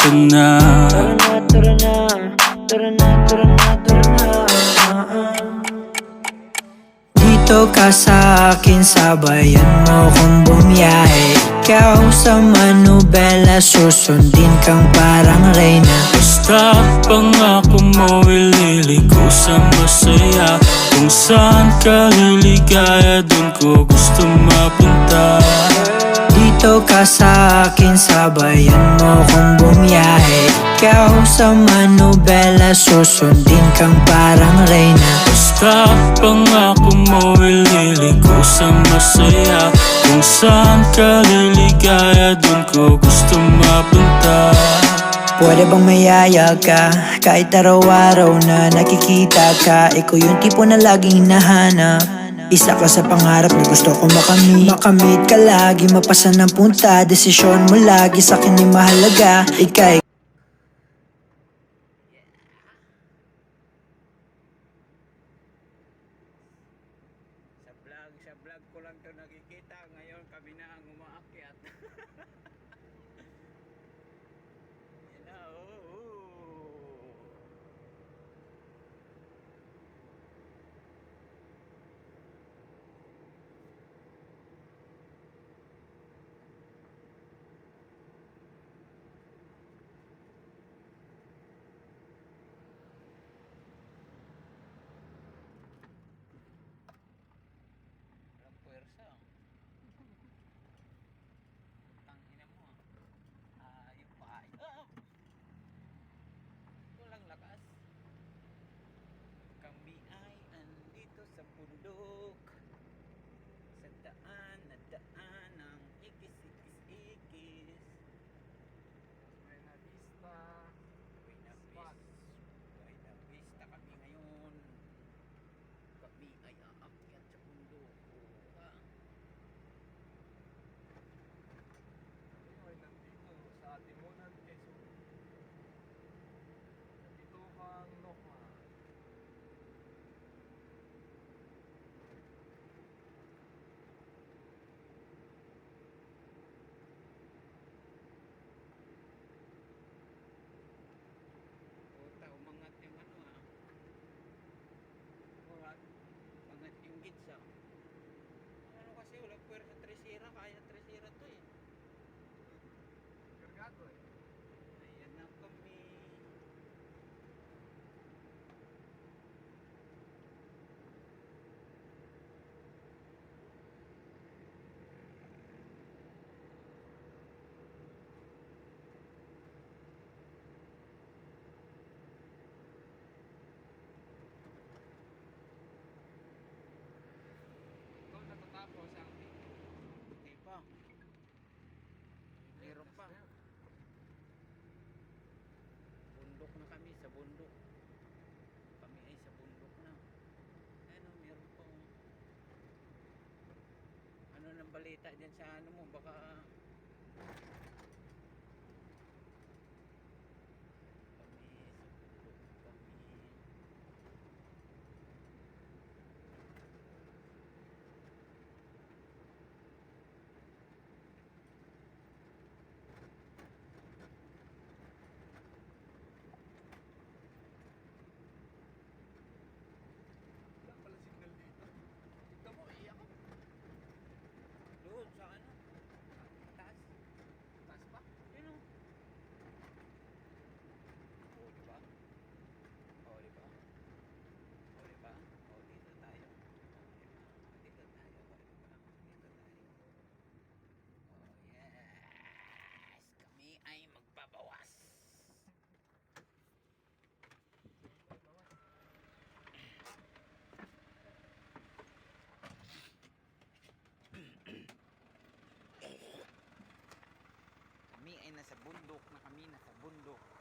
ka na. Tara na, tara na, tara na, tara na, tara na. Dito ka sa akin, sabayan mo kong bumiyahe. Ikaw sa manubela, susundin kang parang reyna. Basta pangako mo, ililiko sa masaya. Kung saan ka liligaya, dun ko gusto mapunta. Dito ka sa akin, sabayan mo kong bumiyahe. Ikaw sa manubela, susundin kang parang reyna. Basta pangako mo, ililiko sa masaya. Kung saan ka liligaya, dun ko gusto mapunta. Pwede bang mayaya ka? Kahit araw-araw na nakikita ka, ikaw yung tipo na laging hinahanap. Isa ka sa pangarap na gusto kong makamit ka lagi, mapasa ng punta. Desisyon mo lagi sa'kin ay mahalaga. Ika'y Sa vlog ko lang to nakikita. Ngayon kami na ang umaakyat. Yan na, walang puwersa. Tangina mo yung pahay. Walang lakas. Kami ay andito sa bundok, sa daan na daan ng ikis-ikis-ikis. Buena Vista. Buena Vista kami ngayon. Kami ay aakyat sa bundok. Ay, nandito sa Timonan, Quezon. Nandito kang Nokma. Puta, umangat yung umangat yung gitsa. Ano kasi, walang puwersa tresira. Kaya tresira to eh. Kargado eh. Ayan na kami. Ito natatapos ang Hindi pa. Meron pa. Bundok na kami, sa bundok. Kami ay sa bundok na. Ano, meron pa. Ano nang balita dyan sa ano mo? Baka kami sa bundok. Kami. wala pala signal dito. Tignan mo, iyak ako. Doon sa ano? Taas. Taas pa? Yun o. O, diba? O, diba? O, diba? O, dito tayo. Dito tayo. O, diba? Dito tayo. Oh, yes! Kami ay magbabawas. Kami ay nasa bundok na kami, nasa bundok.